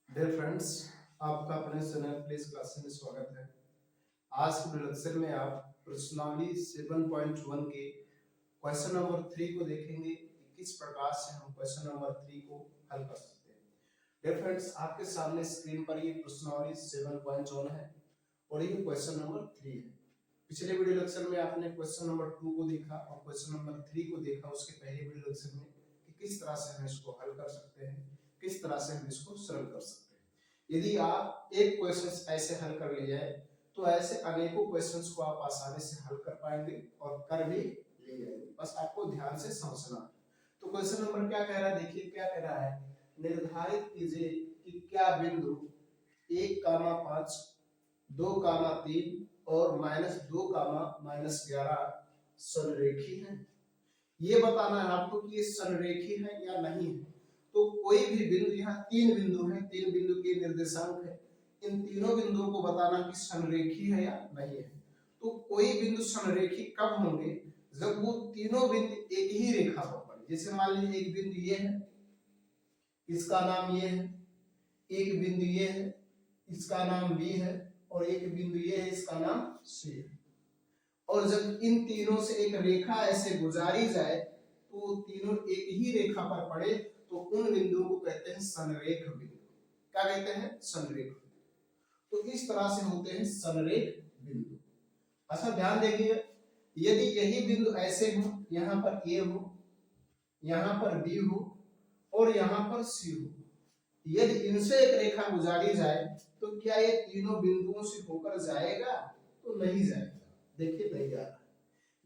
Dear friends, आपका अपने channel please classes में स्वागत है। आज के लेक्चर में आप प्रश्नावली 7.1 के क्वेश्चन नंबर 3 को देखेंगे कि किस प्रकार से हम क्वेश्चन नंबर 3 को हल कर सकते हैं। डियर फ्रेंड्स, आपके सामने स्क्रीन पर ये प्रश्नावली 7.1 है और ये क्वेश्चन नंबर 3 है। पिछले वीडियो लेक्चर में आपने क्वेश्चन नंबर 2 को देखा और क्वेश्चन नंबर 3 को देखा उसके पहले वीडियो लेक्चर में कि किस तरह से हम इसको हल कर सकते हैं, किस तरह से हम इसको सरल कर सकते हैं। यदि आप एक क्वेश्चन ऐसे हल कर लिए जाए तो ऐसे अनेकों क्वेश्चंस को आप आसानी से हल कर पाएंगे और कर भी ले जाएंगे। बस आपको ध्यान से समझना। तो क्वेश्चन नंबर क्या कह रहा है, देखिए क्या कह रहा है। निर्धारित कीजिए कि क्या बिंदु 1,5, 2,3 और -2, संरेखी है। ये बताना है आपको कि ये संरेखी है या नहीं है। तो कोई भी बिंदु, यहाँ 3 बिंदु हैं, 3 बिंदु के निर्देशांक है, इन तीनों बिंदुओं को बताना कि संरेखी है या नहीं है। तो कोई बिंदु संरेखी कब होंगे, जब वो तीनों बिंदु एक ही रेखा पर पड़े। जैसे मान लीजिए एक बिंदु ये है, इसका नाम ये है, एक बिंदु ये है, इसका नाम बी है, और एक बिंदु ये है, इसका नाम सी है। और जब इन तीनों से एक रेखा ऐसे गुजारी जाए तो तीनों एक ही रेखा पर पड़े तो उन बिंदुओं को कहते हैं संरेख बिंदु। क्या कहते हैं? संरेख बिंदु। तो इस तरह से होते हैं संरेख बिंदु। अच्छा ध्यान देखिए, यदि यही बिंदु ऐसे हो, यहाँ पर ए हो, यहाँ पर बी हो और यहाँ पर सी हो, यदि इनसे एक रेखा गुजारी जाए तो क्या ये तीनों बिंदुओं से होकर जाएगा? तो नहीं जाएगा। देखिए नहीं जा रहा,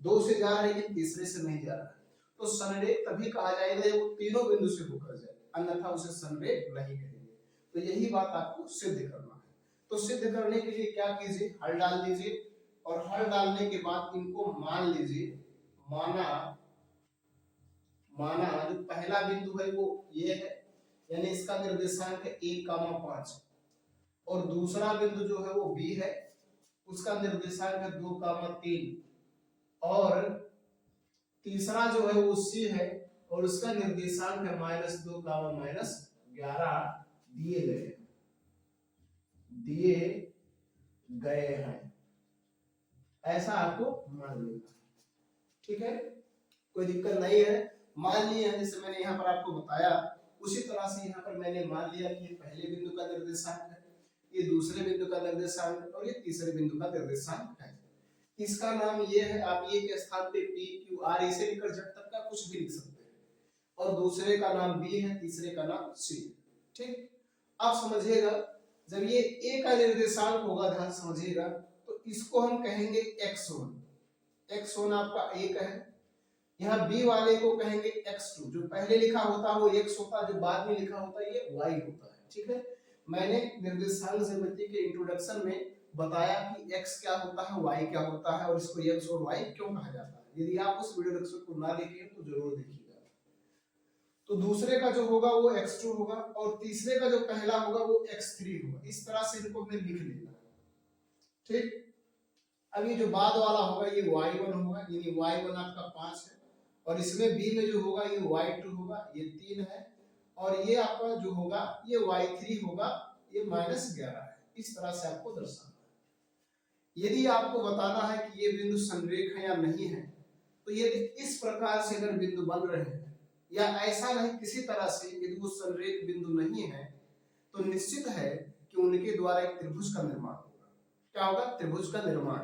दो से जा रहा है लेकिन तीसरे से नहीं जा रहा है। तो संरेख तभी कहा जाएगा जब वो तीनों बिंदु से होकर जाए, अन्यथा उसे संरेख नहीं कहेंगे। तो यही बात आपको सिद्ध करना है। तो सिद्ध करने के लिए क्या कीजिए, हल डाल दीजिए और हल डालने के बाद इनको मान लीजिए। माना जो पहला बिंदु है वो ये है, यानी इसका निर्देशांक है 1,5 और दूसरा बिंदु जो है वो बी है, उसका निर्देशांक है 2,3 और तीसरा जो है वो सी है और उसका निर्देशांक है -2, -11 दिए गए हैं। ऐसा आपको मान लेना, ठीक है, कोई दिक्कत नहीं है। मान लिया है, जैसे मैंने यहाँ पर आपको बताया उसी तरह से यहाँ पर मैंने मान लिया कि ये पहले बिंदु का निर्देशांक है, ये दूसरे बिंदु का निर्देशांक है और ये तीसरे बिंदु का निर्देशांक है। इसका नाम ये है, आप ये के स्थान पे P, Q, R ऐसे लिखकर Z तक का कुछ भी लिख सकते हैं, और दूसरे का नाम B है, तीसरे का नाम C। ठीक, आप समझिएगा, जब ये A का निर्देशांक होगा, ध्यान समझिएगा, तो इसको हम कहेंगे x1। x1 आपका 1 है। यहाँ B वाले को कहेंगे x2। जो पहले लिखा होता है वो x होता है, जो बाद में लिखा होता है ये y होता है। ठीक है, मैंने निर्देशांक ज्यामिति के इंट्रोडक्शन में बताया कि x क्या होता है, y क्या होता है और इसको x और y क्यों कहा जाता है। यदि आप उस वीडियो लेक्चर को ना देखे तो जरूर देखिएगा। तो दूसरे का जो होगा वो x2 होगा और तीसरे का जो पहला होगा वो x3 होगा। इस तरह से इनको हमें लिख लेना। ठीक, अभी जो बाद वाला होगा ये y1 होगा, यानी y1 आपका 5 है, और इसमें b में जो होगा ये y2 होगा, ये 3 है, और ये आपका जो होगा ये y3 होगा, ये -11 है। इस तरह से आपको दर्शाना है। यदि आपको बताना है कि ये बिंदु संरेख है या नहीं है, तो यदि इस प्रकार से अगर बिंदु बन रहे हैं या ऐसा नहीं किसी तरह से यदि वो संरेख बिंदु नहीं है, तो निश्चित है कि उनके द्वारा एक त्रिभुज का निर्माण होगा। क्या होगा? त्रिभुज का निर्माण।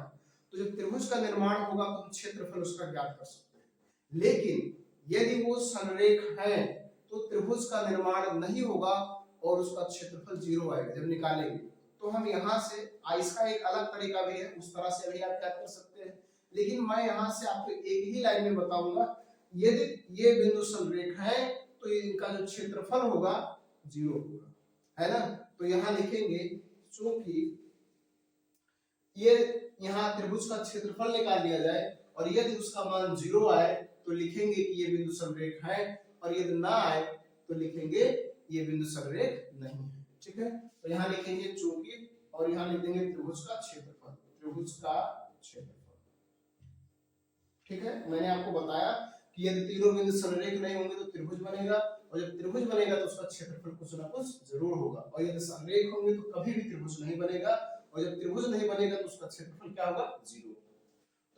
तो जब त्रिभुज का निर्माण होगा तो हम क्षेत्रफल उसका ज्ञात कर सकते हैं। लेकिन यदि वो संरेख है तो त्रिभुज का निर्माण नहीं होगा और उसका क्षेत्रफल 0 आएगा जब निकालेंगे। तो हम यहाँ से इसका एक अलग तरीका भी है, उस तरह से भी आप क्या कर सकते हैं, लेकिन मैं यहाँ से आपको एक ही लाइन में बताऊंगा। यदि ये बिंदु संरेख है तो इनका जो क्षेत्रफल होगा 0 होगा, है ना। तो यहाँ लिखेंगे, चूंकि ये यहाँ त्रिभुज का क्षेत्रफल निकाल लिया जाए और यदि उसका मान 0 आए तो लिखेंगे कि ये बिंदु संरेख है, और यदि ना आए तो लिखेंगे ये बिंदु संरेख नहीं है। ठीक है, तो यहाँ लिखेंगे चूंकि, और यहाँ लिख देंगे त्रिभुज का क्षेत्रफल, त्रिभुज का क्षेत्रफल। ठीक है, मैंने आपको बताया कि यदि तीनों बिंदु संरेख नहीं होंगे तो त्रिभुज बनेगा, और जब त्रिभुज बनेगा तो उसका क्षेत्रफल कुछ ना कुछ जरूर होगा, और यदि संरेख होंगे तो कभी भी त्रिभुज नहीं बनेगा, और जब त्रिभुज नहीं बनेगा तो उसका क्षेत्रफल क्या होगा, 0।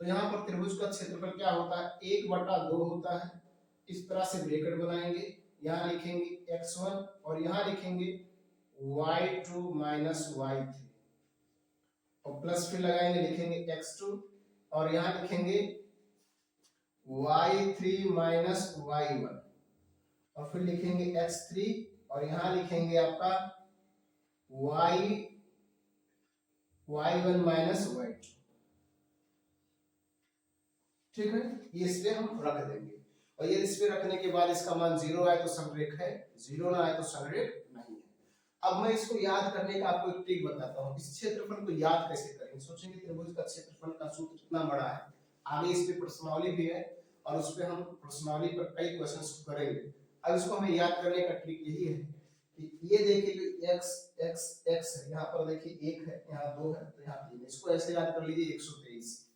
तो यहाँ पर त्रिभुज का क्षेत्रफल क्या होता है, 1/2 होता है। इस तरह से ब्रैकेट बनाएंगे, यहाँ लिखेंगे x1 और यहाँ लिखेंगे y2 माइनस y3, और प्लस फिर लगाएंगे, लिखेंगे x2 और यहाँ लिखेंगे y3 माइनस y1, और फिर लिखेंगे x3 और यहाँ लिखेंगे आपका y1 माइनस y2। ठीक है, ये इस पे हम रख देंगे, और ये इस पे रखने के बाद इसका मान 0 आए तो संरेख है, 0 ना आए तो संरेख नहीं है। अब मैं इसको याद करने का आपको एक ट्रिक बताता हूँ, इस क्षेत्रफल को याद कैसे करेंगे। सोचेंगे त्रिभुज का क्षेत्रफल का सूत्र कितना बड़ा है, आगे इस पे प्रश्नावली भी है और उस पे हम प्रश्नावली पर कई क्वेश्चंस करेंगे। अब इसको हमें याद करने का ट्रिक यही है कि ये देखिए जो x x x है, यहाँ पर देखिए 1 है, यहाँ 2 है, तो यहाँ 3 है, इसको ऐसे याद कर लीजिए 123,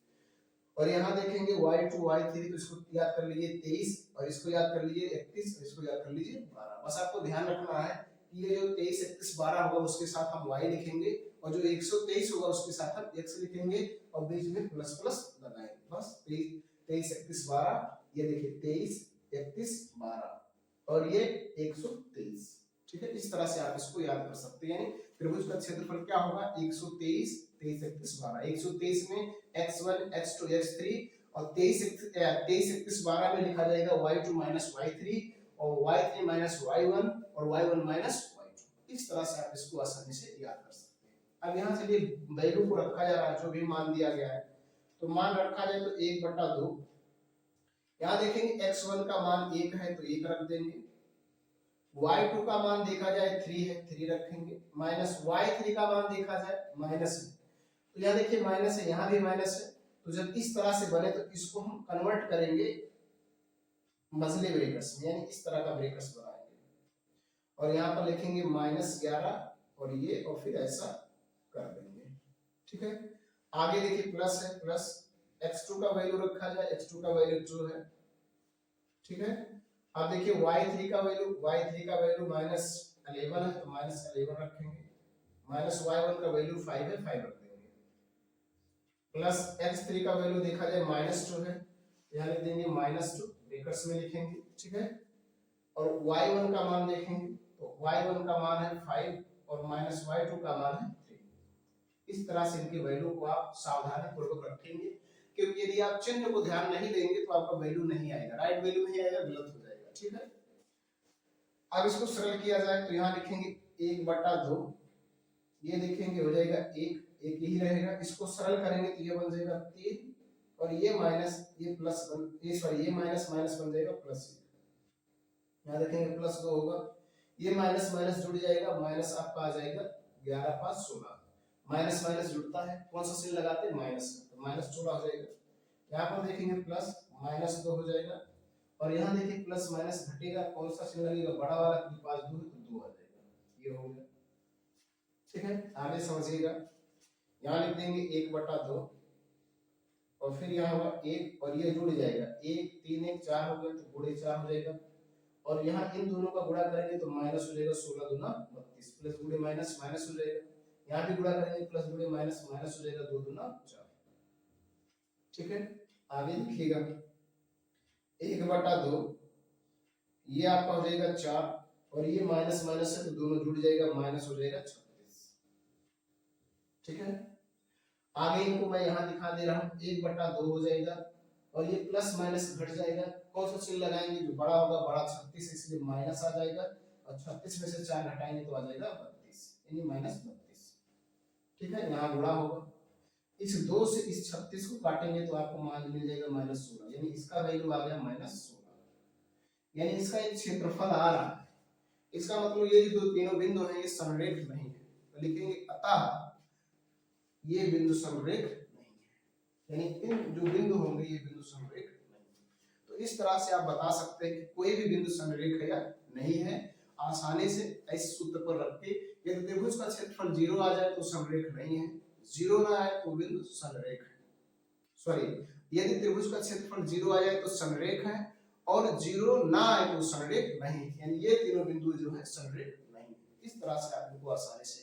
और यहाँ देखेंगे y2 y3 तो इसको याद कर लीजिए 23, और इसको याद कर लीजिए 31, और इसको याद कर लीजिए 12। बस आपको ध्यान रखना है कि ये जो 23 31 12 होगा उसके साथ हम y लिखेंगे, और जो 123 होगा उसके साथ हम x लिखेंगे, और बीच में प्लस प्लस लगाएंगे। बस 23 31 12, ये देखिए 23 31 12 और ये 123। ठीक है, इस तरह से आप इसको याद कर सकते हैं। यानी त्रिभुज का क्षेत्रफल क्या होगा, 123 23 31 12। 123 में x1 x2 x3, और 23 31 12 में लिखा जाएगा y2 माइनस y3 और y3 माइनस y1 और y1 माइनस y2। इस तरह से आप इसको आसानी से याद कर सकते हैं। अब यहाँ से वैल्यू को रखा जा रहा है, जो भी मान दिया गया है, तो मान रखा जाए तो 1/2। यहाँ देखेंगे x1 का मान 1 है तो 1 रख देंगे, y2 का मान देखा जाए 3 है, 3 रखेंगे, माइनस y3 का मान देखा जाए माइनस है, तो यहाँ देखिए माइनस है, यहाँ भी माइनस है। तो जब इस तरह से बने तो इसको हम कन्वर्ट करेंगे मझले ब्रेकर्स में, यानी इस तरह का ब्रेकर्स बनाएंगे, और यहाँ पर लिखेंगे -11 और ये, और फिर ऐसा कर देंगे। ठीक है, आगे देखिए प्लस है, प्लस x2 का वैल्यू रखा जाए, x2 का वैल्यू 2 है। ठीक है, अब देखिए y3 का वैल्यू -11 है तो -11 रखेंगे, माइनस y1 का वैल्यू 5 है, 5 रख देंगे, प्लस x3 का वैल्यू देखा जाए -2 है, यहाँ लिख देंगे -2, ब्रैकेट्स में लिखेंगे। ठीक है, और y1 का मान देखेंगे तो y1 का मान है 5 और -y2 का मान है 3। इस तरह से इनकी वैल्यू को आप सावधानी पूर्वक रखेंगे, क्योंकि यदि आप चिन्ह को ध्यान नहीं देंगे तो आपका वैल्यू नहीं आएगा, राइट वैल्यू नहीं आएगा, गलत हो जाएगा। ठीक है, अब इसको सरल किया जाए तो यहाँ लिखेंगे 1/2, ये देखेंगे हो जाएगा 1 1 ही रहेगा, इसको सरल करेंगे तो ये बन जाएगा 3, और ये माइनस ये प्लस ये सॉरी ये माइनस माइनस बन जाएगा प्लस। यहाँ देखेंगे +2 होगा, ये माइनस माइनस जुड़ जाएगा, माइनस आपका आ जाएगा 11 5 16, माइनस माइनस जुड़ता है, कौन सा चिन्ह लगाते हैं, माइनस, तो -16 हो जाएगा। यहाँ पर देखेंगे प्लस -2 हो जाएगा, और यहाँ देखिए प्लस माइनस घटेगा, कौन सा चिन्ह लगेगा, बड़ा वाला, 5 2 है तो 2 आ जाएगा, ये हो गया। ठीक है, आगे समझिएगा, यहाँ लिख देंगे 1/2, और फिर यहाँ होगा 1 और ये जुड़ जाएगा, 1 3 1 4 हो गया तो गुणे 4 हो जाएगा, और यहाँ इन दोनों का गुणा करेंगे तो माइनस हो जाएगा, 16 दूना 32, प्लस गुणे माइनस माइनस हो जाएगा, यहाँ भी गुणा करेंगे प्लस गुणे माइनस माइनस हो जाएगा, 2 दूना 4। ठीक है, आगे लिखिएगा 1/2, ये आपका हो जाएगा 4, और ये माइनस माइनस है तो दोनों जुड़ जाएगा, माइनस हो जाएगा 36। ठीक है, आगे इनको मैं यहाँ दिखा दे रहा हूँ, 1/2 हो जाएगा, और ये प्लस माइनस घट जाएगा, कौन सा चिन्ह लगाएंगे, जो बड़ा होगा, बड़ा 36 इसलिए माइनस आ जाएगा, और 36 में से 4 घटाएंगे तो आ जाएगा 32, यानी -32। ठीक है, यहाँ गुणा होगा, इस 2 से इस 36 को काटेंगे तो आपको मान मिल जाएगा -16, यानी इसका वैल्यू आ गया -16, यानी इसका एक क्षेत्रफल आ रहा है। इसका मतलब ये जो तीनों बिंदु हैं ये संरेख नहीं है, तो लिखेंगे अतः ये बिंदु संरेख नहीं है, यानी इन जो बिंदु होंगे ये बिंदु संरेख नहीं है। तो इस तरह से आप बता सकते हैं कि कोई भी बिंदु संरेख है या नहीं है, आसानी से इस सूत्र पर रख के। यदि त्रिभुज का क्षेत्रफल 0 आ जाए तो संरेख नहीं है, 0 ना आए तो बिंदु संरेख है, सॉरी, यदि त्रिभुज का क्षेत्रफल 0 आ जाए तो संरेख है, और 0 ना आए तो संरेख नहीं, यानी ये तीनों बिंदु जो है संरेख नहीं। इस तरह से आप इनको आसानी से